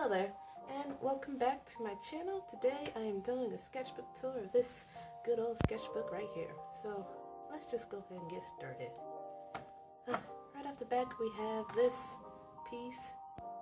Hello there, and welcome back to my channel. Today I am doing a sketchbook tour of this good old sketchbook right here. So let's just go ahead and get started. Right off the back we have this piece,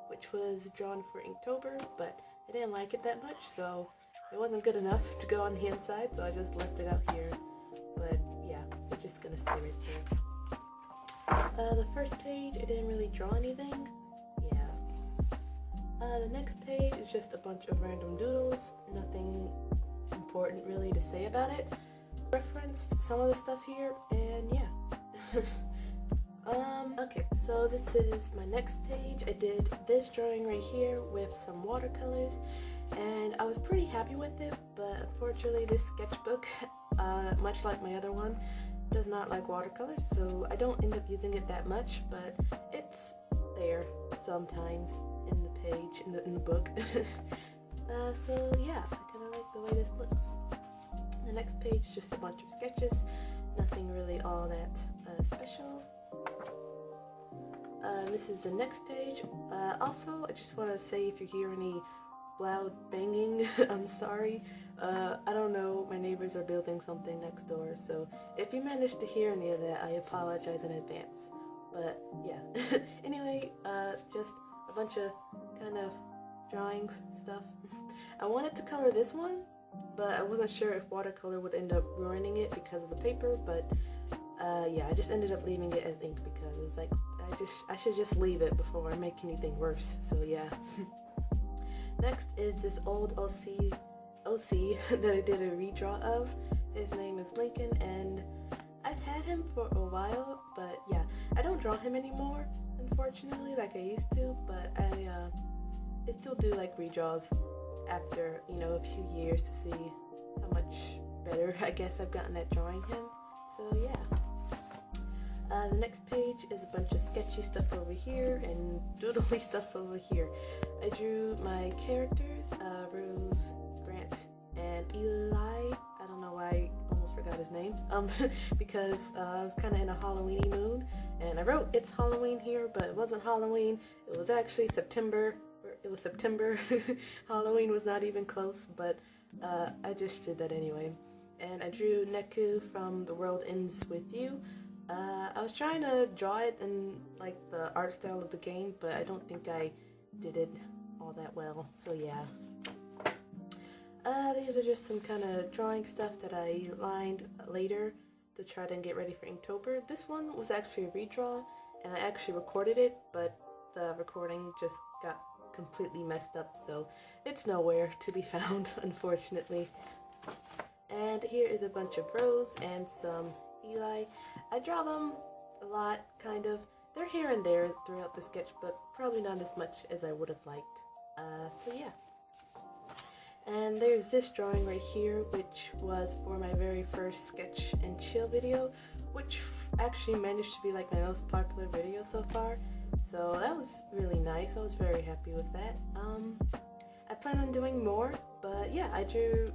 which was drawn for Inktober, but I didn't like it that much, so it wasn't good enough to go on the inside, so I just left it out here. But yeah, it's just gonna stay right there. The first page, I didn't really draw anything. The next page is just a bunch of random doodles, nothing important really to say about it. Referenced some of the stuff here, and yeah. Okay, so this is my next page. I did this drawing right here with some watercolors, and I was pretty happy with it, but unfortunately this sketchbook, much like my other one, does not like watercolors, so I don't end up using it that much, but it's there sometimes in the page, in the book. So yeah, I kind of like the way this looks. The next page is just a bunch of sketches, nothing really all that special. This is the next page. Also, I just want to say, if you hear any loud banging, I'm sorry. I don't know, my neighbors are building something next door, so if you manage to hear any of that, I apologize in advance. But yeah, anyway, just a bunch of kind of drawings stuff. I wanted to color this one, but I wasn't sure if watercolor would end up ruining it because of the paper, but yeah, I just ended up leaving it as ink because it's like, I should just leave it before I make anything worse, so yeah. Next is this old OC that I did a redraw of. His name is Lincoln, and I've had him for a while, but yeah, I don't draw him anymore, unfortunately, like I used to, but I still do like redraws after, you know, a few years to see how much better I guess I've gotten at drawing him, so yeah. The next page is a bunch of sketchy stuff over here and doodly stuff over here. I drew my characters, Rose, Grant, and Eli. I don't know why I almost forgot his name, because I was kind of in a Halloweeny mood, and I wrote it's Halloween here, but it wasn't Halloween. It was actually September. It was September. Halloween was not even close, but I just did that anyway. And I drew Neku from The World Ends With You. I was trying to draw it in like the art style of the game, but I don't think I did it all that well, so yeah. These are just some kind of drawing stuff that I lined later to try to get ready for Inktober. This one was actually a redraw, and I actually recorded it, but the recording just got completely messed up, so it's nowhere to be found, unfortunately. And here is a bunch of Rose and some Eli. I draw them a lot, kind of. They're here and there throughout the sketchbook, probably not as much as I would have liked. So yeah. And there's this drawing right here, which was for my very first sketch and chill video, which actually managed to be like my most popular video so far. So that was really nice. I was very happy with that. I plan on doing more, but yeah, I drew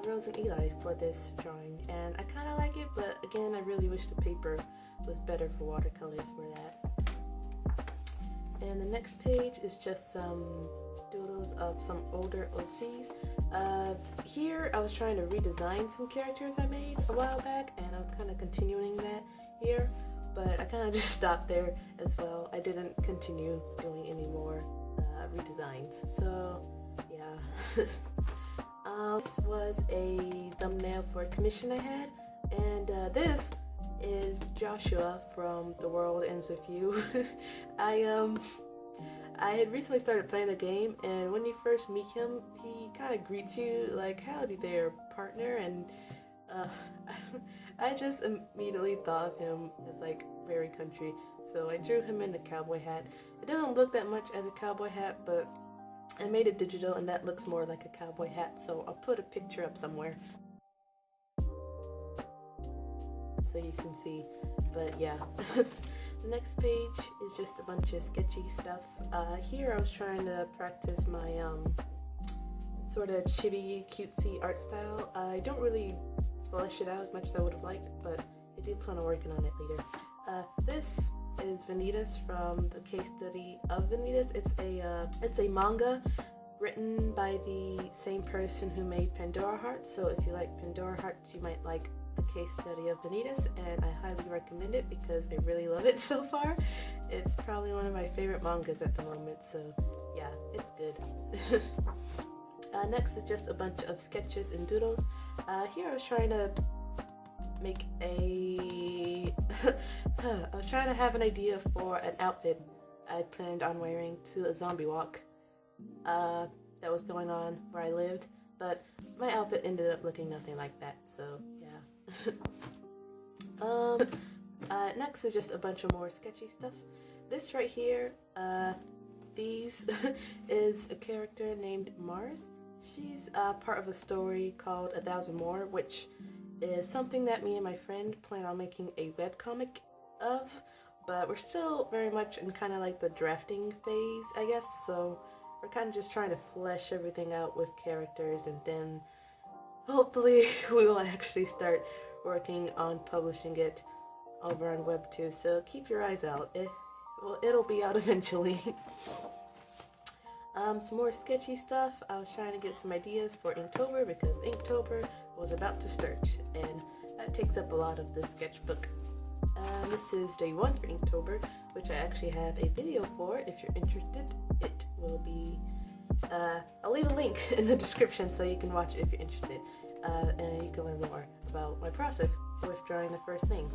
Rose and Eli for this drawing, and I kind of like it, but again, I really wish the paper was better for watercolors for that. And the next page is just some doodles of some older OCs. Here, I was trying to redesign some characters I made a while back, and I was kind of continuing that here, but I kind of just stopped there as well. I didn't continue doing any more redesigns, so yeah. This was a thumbnail for a commission I had, and this is Joshua from The World Ends With You. I had recently started playing the game, and when you first meet him, he kind of greets you like, "Howdy there, partner," and I just immediately thought of him as like very country, so I drew him in a cowboy hat. It doesn't look that much as a cowboy hat, but I made it digital, and that looks more like a cowboy hat, so I'll put a picture up somewhere so you can see, but yeah. The next page is just a bunch of sketchy stuff. Here I was trying to practice my sort of chibi, cutesy art style. I don't really flesh it out as much as I would have liked, but I do plan on working on it later. This is Vanitas from the case study of Vanitas. It's a manga written by the same person who made Pandora Hearts, so if you like Pandora Hearts, you might like the case study of Vanitas, and I highly recommend it because I really love it so far. It's probably one of my favorite mangas at the moment, so yeah, it's good. Next is just a bunch of sketches and doodles. Here I was trying to make a I was trying to have an idea for an outfit I planned on wearing to a zombie walk that was going on where I lived, but my outfit ended up looking nothing like that, so yeah. Next is just a bunch of more sketchy stuff. This right here, these is a character named Mars. She's part of a story called 1,000 More, which is something that me and my friend plan on making a webcomic of, but we're still very much in kind of like the drafting phase, I guess, so we're kind of just trying to flesh everything out with characters, and then hopefully we will actually start working on publishing it over on Web2, so keep your eyes out. It'll be out eventually. Some more sketchy stuff. I was trying to get some ideas for Inktober because Inktober was about to start, and that takes up a lot of the sketchbook. This is day 1 for Inktober, which I actually have a video for. If you're interested, it will be, I'll leave a link in the description so you can watch it if you're interested, and you can learn more about my process with drawing the first thing.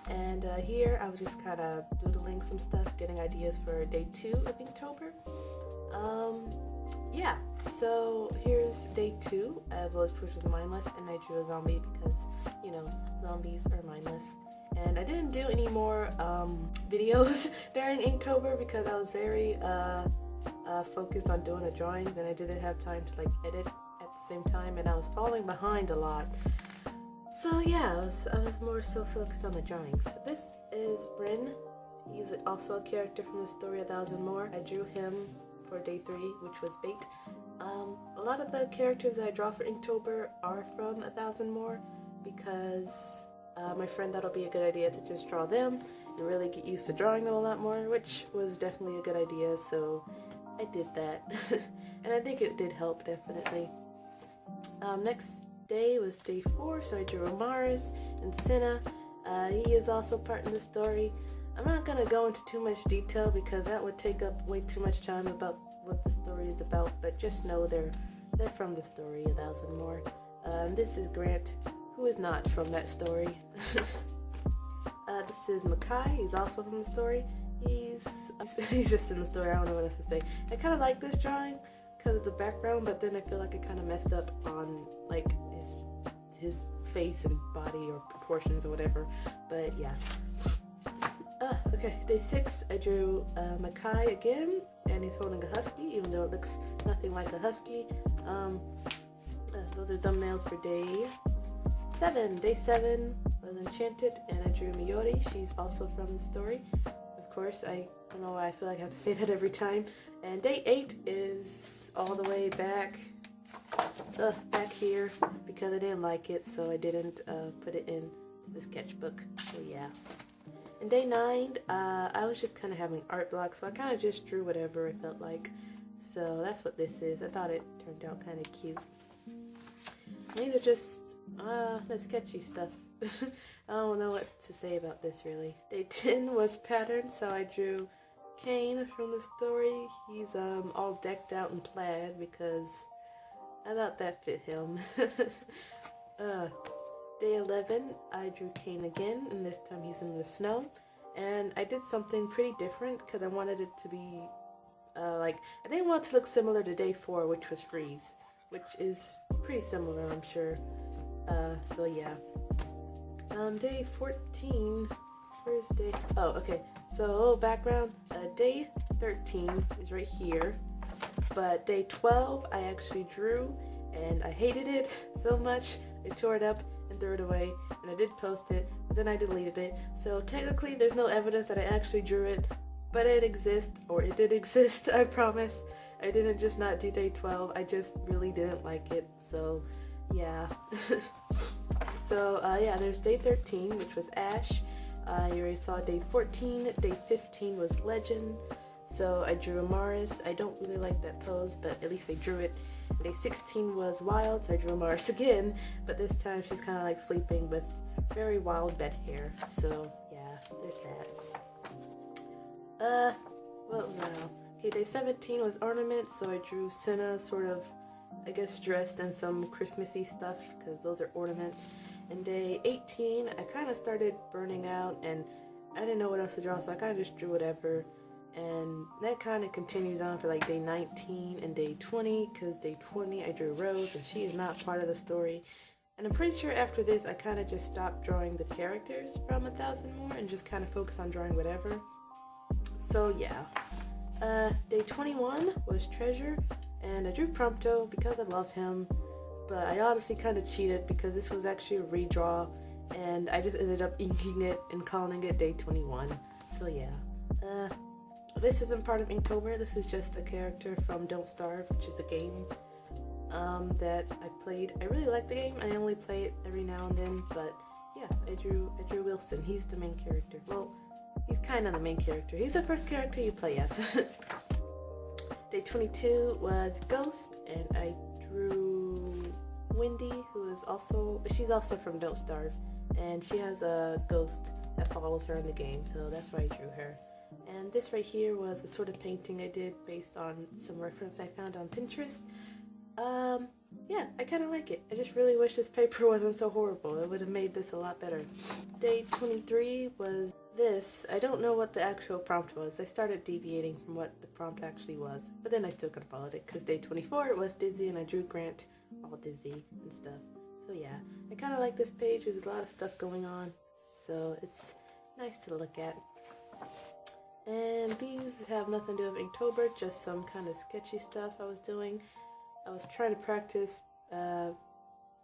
And here I was just kind of doodling some stuff, getting ideas for day 2 of Inktober. Yeah, so here's day 2 of Village Push was mindless, and I drew a zombie because, you know, zombies are mindless. And I didn't do any more videos during Inktober because I was very focused on doing the drawings, and I didn't have time to like edit at the same time, and I was falling behind a lot. So yeah, I was more so focused on the drawings. This is Bryn. He's also a character from the story 1,000 More. I drew him for day 3, which was Bait. A lot of the characters that I draw for Inktober are from 1,000 More because my friend thought it'll be a good idea to just draw them and really get used to drawing them a lot more, which was definitely a good idea, so I did that. And I think it did help, definitely. Next day was day 4, so I drew Mars and Senna. He is also part in the story. I'm not going to go into too much detail because that would take up way too much time about what the story is about, but just know they're from the story 1,000 More. This is Grant, who is not from that story. This is Makai. He's also from the story. He's just in the story. I don't know what else to say. I kind of like this drawing because of the background, but then I feel like I kind of messed up on like his face and body or proportions or whatever. But yeah. Okay, day 6, I drew Makai again, and he's holding a husky, even though it looks nothing like a husky. Those are thumbnails for day 7. Day 7 was Enchanted, and I drew Miyori. She's also from the story. Of course, I don't know why I feel like I have to say that every time. And day 8 is all the way back here because I didn't like it, so I didn't put it in the sketchbook. So yeah. And day 9, I was just kind of having art block, so I kind of just drew whatever I felt like. So that's what this is. I thought it turned out kind of cute. These are just the sketchy stuff. I don't know what to say about this really. Day 10 was pattern, so I drew Kane from the story. He's all decked out in plaid because I thought that fit him. Day 11, I drew Kane again, and this time he's in the snow. And I did something pretty different because I wanted it to be I didn't want it to look similar to day 4, which was Freeze, which is pretty similar, I'm sure. So yeah. Day 14, where's day? Oh, okay. So a little background. Day 13 is right here, but day 12 I actually drew, and I hated it so much I tore it up and threw it away, and I did post it, but then I deleted it. So technically there's no evidence that I actually drew it, but it exists, or it did exist, I promise. I didn't just not do day 12, I just really didn't like it, so yeah. So yeah, there's day 13, which was Ash. You already saw day 14, day 15 was Legend. So I drew Mars. I don't really like that pose, but at least I drew it. Day 16 was wild, so I drew Mars again, but this time she's kind of like sleeping with very wild bed hair. So yeah, there's that. Well, no. Okay, day 17 was ornaments, so I drew Senna sort of, I guess, dressed in some Christmassy stuff, because those are ornaments. And day 18, I kind of started burning out, and I didn't know what else to draw, so I kind of just drew whatever. And that kind of continues on for like day 19 and day 20, because day 20 I drew Rose, and she is not part of the story. And I'm pretty sure after this I kind of just stopped drawing the characters from 1,000 More and just kind of focused on drawing whatever. So yeah. Day 21 was Treasure, and I drew Prompto because I love him, but I honestly kind of cheated because this was actually a redraw, and I just ended up inking it and calling it day 21. So yeah. This isn't part of Inktober. This is just a character from Don't Starve, which is a game that I played. I really like the game. I only play it every now and then, but yeah, I drew Wilson. He's the main character. Well, he's kind of the main character. He's the first character you play as. Day 22 was Ghost, and I drew Wendy, she's also from Don't Starve, and she has a ghost that follows her in the game, so that's why I drew her. And this right here was a sort of painting I did based on some reference I found on Pinterest. Yeah, I kind of like it. I just really wish this paper wasn't so horrible. It would have made this a lot better. Day 23 was this. I don't know what the actual prompt was. I started deviating from what the prompt actually was, but then I still could have followed it, because day 24 was Dizzy, and I drew Grant all dizzy and stuff. So yeah, I kind of like this page. There's a lot of stuff going on, so it's nice to look at. And these have nothing to do with Inktober, just some kind of sketchy stuff I was doing. I was trying to practice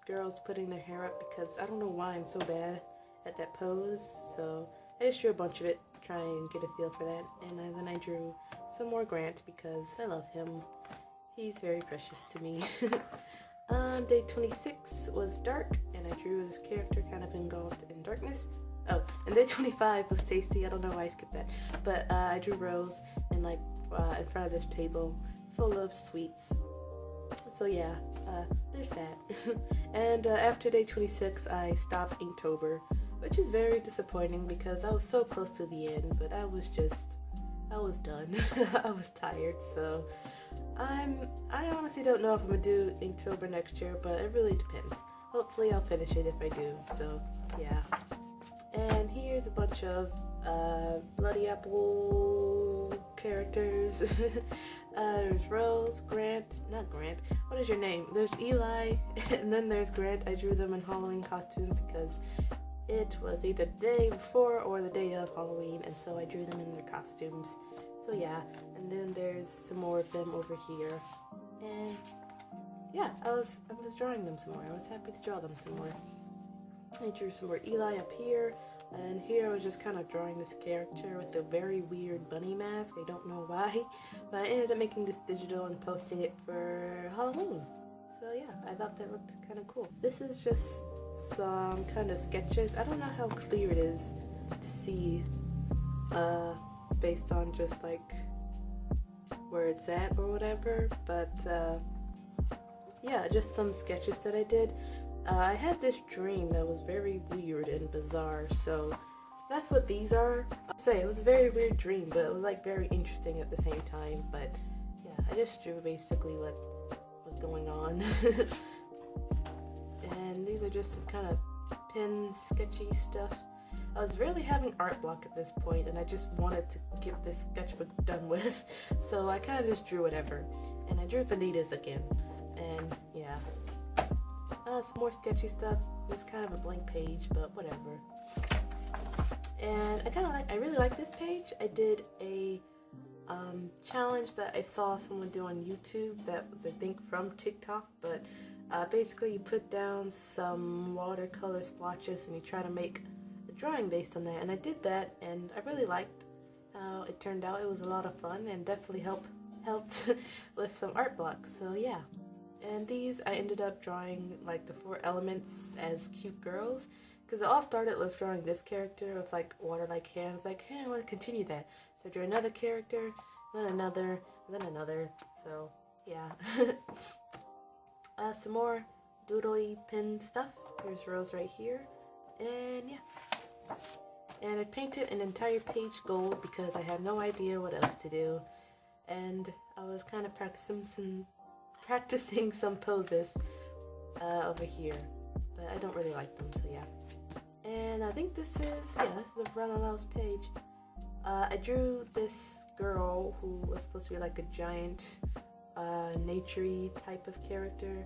girls putting their hair up, because I don't know why I'm so bad at that pose. So I just drew a bunch of it, try and get a feel for that. And then I drew some more Grant because I love him. He's very precious to me. Day 26 was Dark, and I drew this character kind of engulfed in darkness. Oh, and day 25 was Tasty. I don't know why I skipped that. But I drew Rose in front of this table full of sweets. So yeah, there's that. And after day 26, I stopped Inktober, which is very disappointing because I was so close to the end, but I was done. I was tired, so I honestly don't know if I'm gonna do Inktober next year, but it really depends. Hopefully I'll finish it if I do, so yeah. And here's a bunch of Bloody Apple characters. There's Rose, not Grant, what is your name? There's Eli, and then there's Grant. I drew them in Halloween costumes because it was either the day before or the day of Halloween, and so I drew them in their costumes. So yeah, and then there's some more of them over here. And yeah, I was drawing them some more. I was happy to draw them some more. I drew some more Eli up here, and here I was just kind of drawing this character with a very weird bunny mask. I don't know why, but I ended up making this digital and posting it for Halloween. So yeah, I thought that looked kind of cool. This is just some kind of sketches. I don't know how clear it is to see based on just like where it's at or whatever, but yeah, just some sketches that I did. I had this dream that was very weird and bizarre, so that's what these are. I'll say it was a very weird dream, but it was like very interesting at the same time. But yeah, I just drew basically what was going on. And these are just some kind of pen sketchy stuff. I was really having art block at this point, and I just wanted to get this sketchbook done with, so I kind of just drew whatever. And I drew Vanitas again, and yeah. Some more sketchy stuff. It's kind of a blank page, but whatever. And I really like this page. I did a challenge that I saw someone do on YouTube that was, I think, from TikTok, but basically you put down some watercolor splotches and you try to make a drawing based on that. And I did that, and I really liked how it turned out. It was a lot of fun and definitely helped with some art blocks. So yeah. And these, I ended up drawing like the 4 elements as cute girls, because it all started with drawing this character with like water-like hair. I was like, hey, I want to continue that. So I drew another character, then another, and then another. So yeah. Some more doodly pin stuff. There's Rose right here, and yeah. And I painted an entire page gold because I had no idea what else to do, and I was kind of practicing some poses over here, but I don't really like them, so yeah. And I think this is the Runalow's page. I drew this girl who was supposed to be like a giant, nature-y type of character.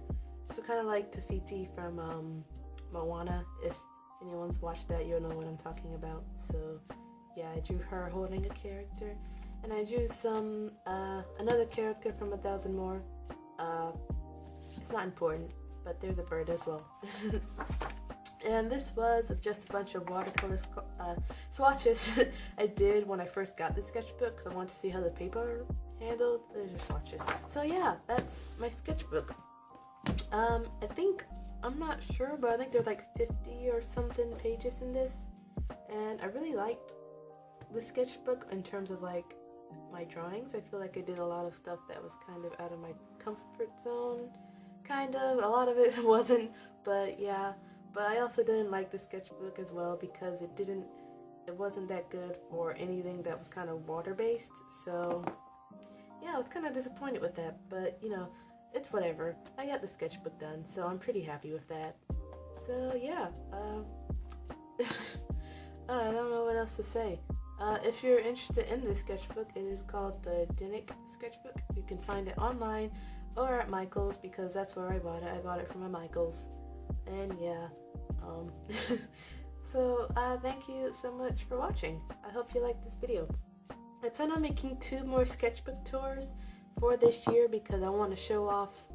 So kind of like Tafiti from Moana. If anyone's watched that, you'll know what I'm talking about. So yeah, I drew her holding a character. And I drew some, another character from A Thousand More. It's not important, but there's a bird as well. And this was just a bunch of watercolor swatches I did when I first got the sketchbook because I wanted to see how the paper handled. There's just swatches. So yeah, that's my sketchbook. I think, I'm not sure, but I think there's like 50 or something pages in this. And I really liked the sketchbook in terms of like my drawings. I feel like I did a lot of stuff that was kind of out of my comfort zone. Kind of. A lot of it wasn't, but yeah. But I also didn't like the sketchbook as well because it wasn't that good for anything that was kind of water-based. So yeah, I was kind of disappointed with that, but you know, it's whatever. I got the sketchbook done, so I'm pretty happy with that. So yeah, I don't know what else to say. If you're interested in this sketchbook, it is called the Dinnick Sketchbook. You can find it online or at Michael's because that's where I bought it. I bought it from a Michael's. And yeah, so thank you so much for watching. I hope you liked this video. I plan on making 2 more sketchbook tours for this year because I want to show off,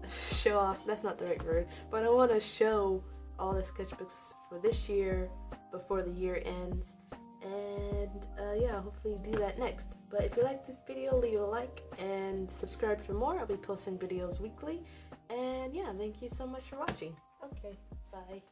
that's not the right word, but I want to show all the sketchbooks for this year before the year ends. And yeah, hopefully do that next. But if you like this video, leave a like and subscribe for more. I'll be posting videos weekly. And yeah, thank you so much for watching. Okay, bye.